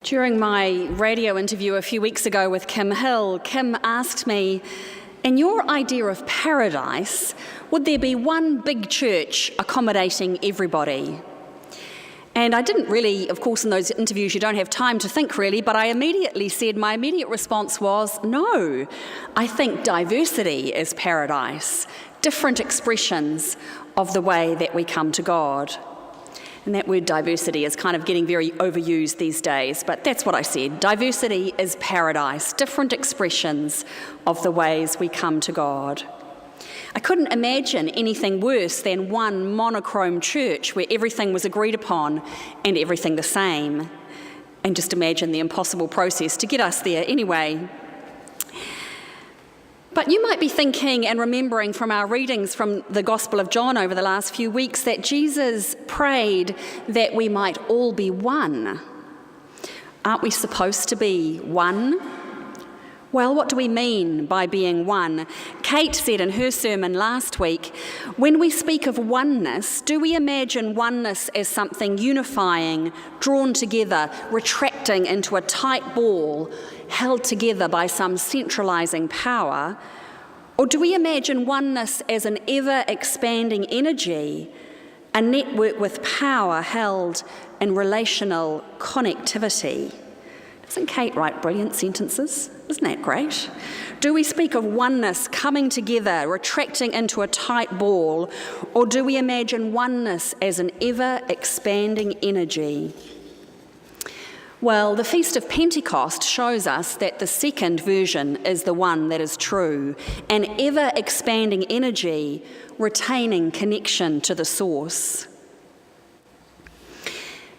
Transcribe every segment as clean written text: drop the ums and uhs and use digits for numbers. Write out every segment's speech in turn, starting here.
During my radio interview a few weeks ago with Kim Hill, Kim asked me, in your idea of paradise, would there be one big church accommodating everybody? And I didn't really, of course, in those interviews you don't have time to think really, but I immediately said, my immediate response was, no, I think diversity is paradise, different expressions of the way that we come to God. And that word diversity is kind of getting very overused these days, but that's what I said. Diversity is paradise, different expressions of the ways we come to God. I couldn't imagine anything worse than one monochrome church where everything was agreed upon and everything the same. And just imagine the impossible process to get us there anyway. But you might be thinking and remembering from our readings from the Gospel of John over the last few weeks that Jesus prayed that we might all be one. Aren't we supposed to be one? Well, what do we mean by being one? Kate said in her sermon last week, when we speak of oneness, do we imagine oneness as something unifying, drawn together, retracting into a tight ball, held together by some centralizing power? Or do we imagine oneness as an ever-expanding energy, a network with power held in relational connectivity? Doesn't Kate write brilliant sentences? Isn't that great? Do we speak of oneness coming together, retracting into a tight ball, or do we imagine oneness as an ever-expanding energy? Well, the Feast of Pentecost shows us that the second version is the one that is true, an ever-expanding energy, retaining connection to the source.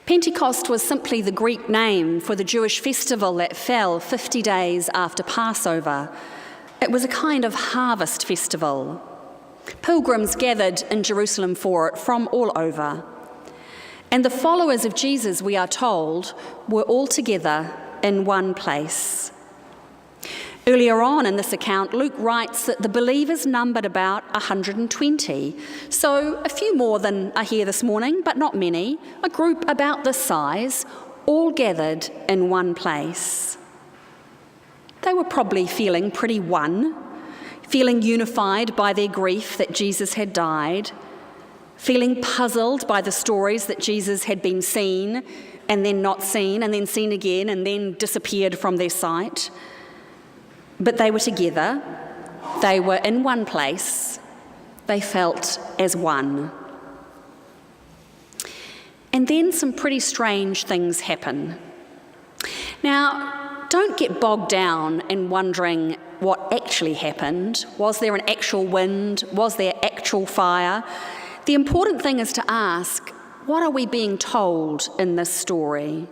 Pentecost was simply the Greek name for the Jewish festival that fell 50 days after Passover. It was a kind of harvest festival. Pilgrims gathered in Jerusalem for it from all over. And the followers of Jesus, we are told, were all together in one place. Earlier on in this account, Luke writes that the believers numbered about 120, so a few more than are here this morning, but not many, a group about this size, all gathered in one place. They were probably feeling pretty one, feeling unified by their grief that Jesus had died, feeling puzzled by the stories that Jesus had been seen and then not seen and then seen again and then disappeared from their sight. But they were together, they were in one place, they felt as one. And then some pretty strange things happen. Now, don't get bogged down in wondering what actually happened. Was there an actual wind? Was there actual fire? The important thing is to ask, what are we being told in this story?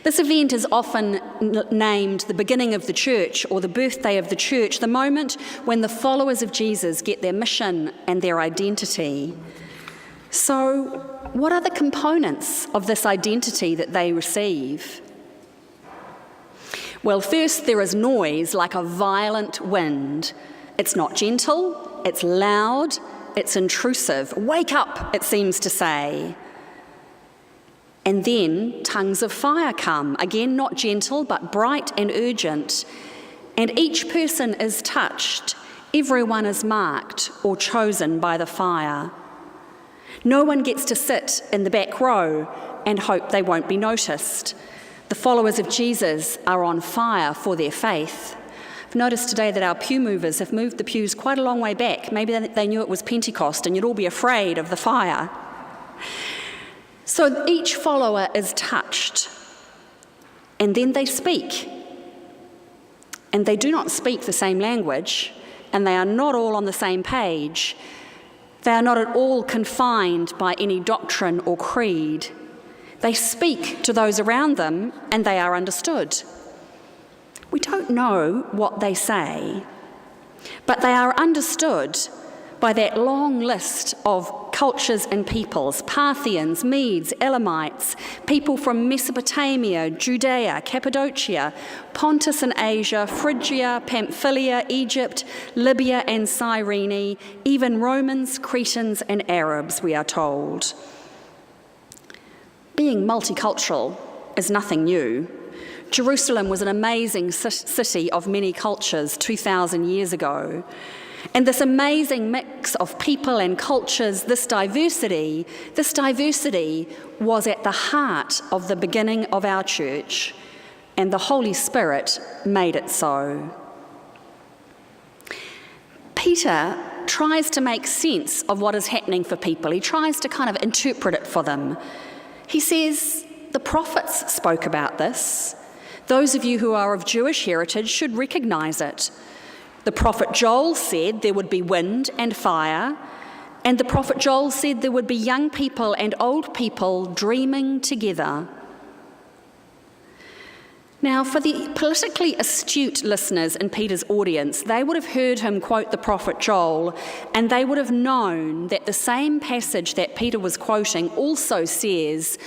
This event is often named the beginning of the church or the birthday of the church, the moment when the followers of Jesus get their mission and their identity. So, what are the components of this identity that they receive? Well, first there is noise like a violent wind. It's not gentle, it's loud, it's intrusive. Wake up, it seems to say. And then tongues of fire come, again not gentle but bright and urgent. And each person is touched, everyone is marked or chosen by the fire. No one gets to sit in the back row and hope they won't be noticed. The followers of Jesus are on fire for their faith. I've noticed today that our pew movers have moved the pews quite a long way back. Maybe they knew it was Pentecost and you'd all be afraid of the fire. So each follower is touched, and then they speak. And they do not speak the same language, and they are not all on the same page. They are not at all confined by any doctrine or creed. They speak to those around them, and they are understood. We don't know what they say, but they are understood by that long list of cultures and peoples: Parthians, Medes, Elamites, people from Mesopotamia, Judea, Cappadocia, Pontus and Asia, Phrygia, Pamphylia, Egypt, Libya and Cyrene, even Romans, Cretans and Arabs, we are told. Being multicultural is nothing new. Jerusalem was an amazing city of many cultures 2,000 years ago. And this amazing mix of people and cultures, this diversity was at the heart of the beginning of our church, and the Holy Spirit made it so. Peter tries to make sense of what is happening for people. He tries to kind of interpret it for them. He says, the prophets spoke about this. Those of you who are of Jewish heritage should recognize it. The prophet Joel said there would be wind and fire, and the prophet Joel said there would be young people and old people dreaming together. Now, for the politically astute listeners in Peter's audience, they would have heard him quote the prophet Joel, and they would have known that the same passage that Peter was quoting also says,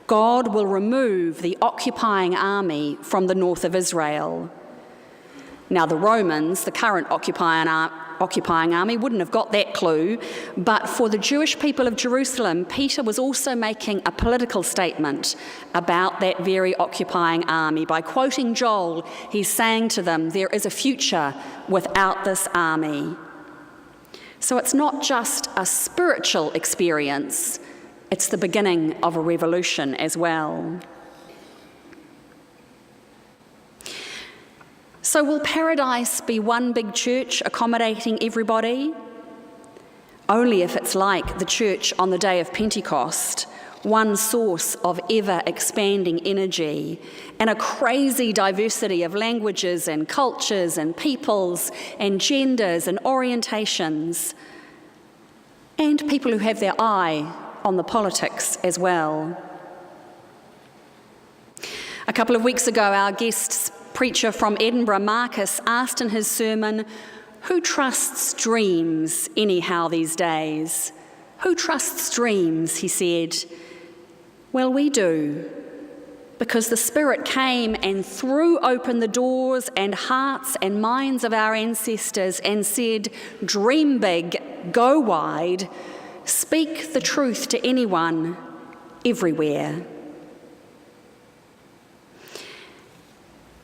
God will remove the occupying army from the north of Israel. Now, the Romans, the current occupying army, wouldn't have got that clue, but for the Jewish people of Jerusalem, Peter was also making a political statement about that very occupying army. By quoting Joel, he's saying to them, there is a future without this army. So it's not just a spiritual experience, it's the beginning of a revolution as well. So will paradise be one big church accommodating everybody? Only if it's like the church on the day of Pentecost, one source of ever-expanding energy and a crazy diversity of languages and cultures and peoples and genders and orientations, and people who have their eye on the politics as well. A couple of weeks ago, our guest preacher from Edinburgh, Marcus, asked in his sermon, who trusts dreams anyhow these days? Who trusts dreams, he said. Well, we do, because the Spirit came and threw open the doors and hearts and minds of our ancestors and said, dream big, go wide, speak the truth to anyone, everywhere.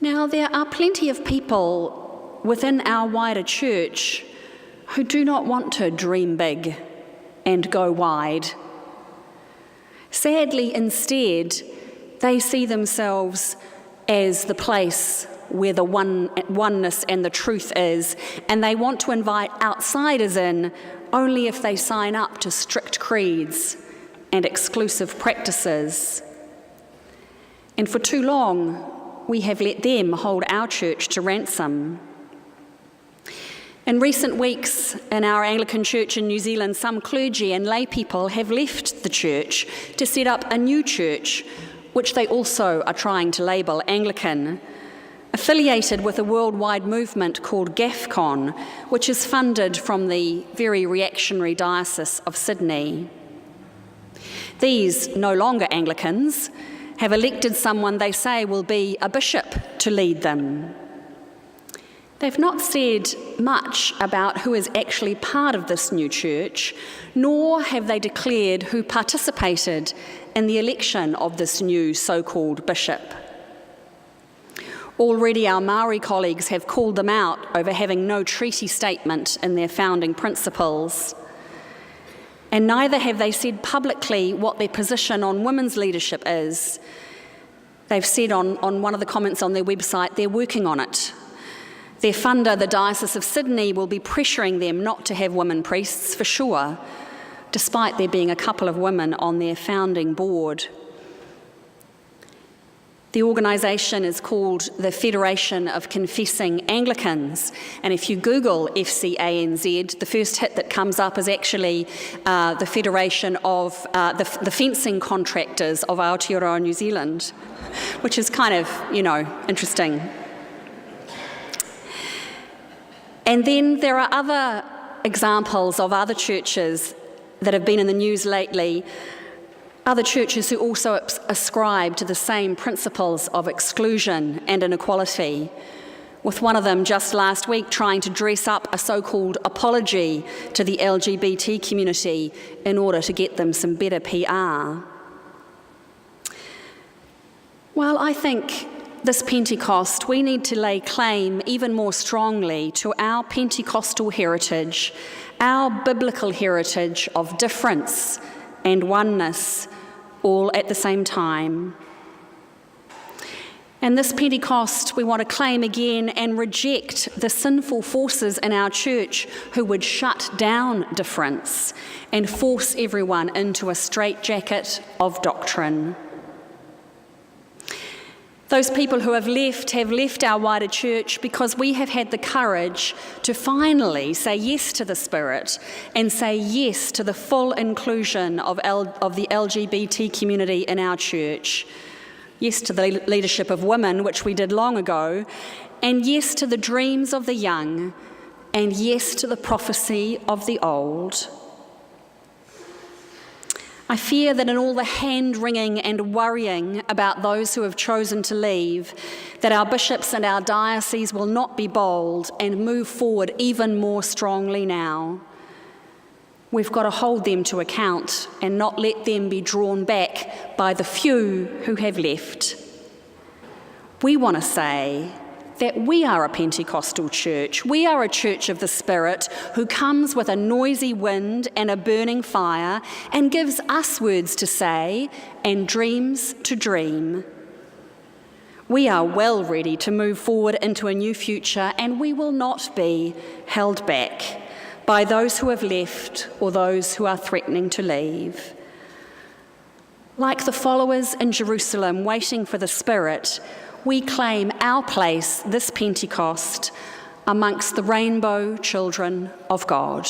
Now, there are plenty of people within our wider church who do not want to dream big and go wide. Sadly, instead, they see themselves as the place where the oneness and the truth is, and they want to invite outsiders in only if they sign up to strict creeds and exclusive practices. And for too long, we have let them hold our church to ransom. In recent weeks, in our Anglican church in New Zealand, some clergy and lay people have left the church to set up a new church, which they also are trying to label Anglican, affiliated with a worldwide movement called GAFCON, which is funded from the very reactionary Diocese of Sydney. These no longer Anglicans have elected someone they say will be a bishop to lead them. They've not said much about who is actually part of this new church, nor have they declared who participated in the election of this new so-called bishop. Already our Maori colleagues have called them out over having no treaty statement in their founding principles. And neither have they said publicly what their position on women's leadership is. They've said on one of the comments on their website, they're working on it. Their funder, the Diocese of Sydney, will be pressuring them not to have women priests for sure, despite there being a couple of women on their founding board. The organisation is called the Federation of Confessing Anglicans, and if you Google FCANZ, the first hit that comes up is actually the Federation of the Fencing Contractors of Aotearoa, New Zealand, which is kind of, interesting. And then there are other examples of other churches that have been in the news lately, other churches who also ascribe to the same principles of exclusion and inequality, with one of them just last week trying to dress up a so-called apology to the LGBT community in order to get them some better PR. Well, I think this Pentecost, we need to lay claim even more strongly to our Pentecostal heritage, our biblical heritage of difference and oneness, all at the same time. And this Pentecost, we want to claim again and reject the sinful forces in our church who would shut down difference and force everyone into a straitjacket of doctrine. Those people who have left our wider church because we have had the courage to finally say yes to the Spirit and say yes to the full inclusion of the LGBT community in our church. Yes to the leadership of women, which we did long ago, and yes to the dreams of the young, and yes to the prophecy of the old. I fear that in all the hand-wringing and worrying about those who have chosen to leave, that our bishops and our dioceses will not be bold and move forward even more strongly now. We've got to hold them to account and not let them be drawn back by the few who have left. We want to say that we are a Pentecostal church. We are a church of the Spirit who comes with a noisy wind and a burning fire and gives us words to say and dreams to dream. We are well ready to move forward into a new future, and we will not be held back by those who have left or those who are threatening to leave. Like the followers in Jerusalem waiting for the Spirit, we claim our place this Pentecost amongst the rainbow children of God.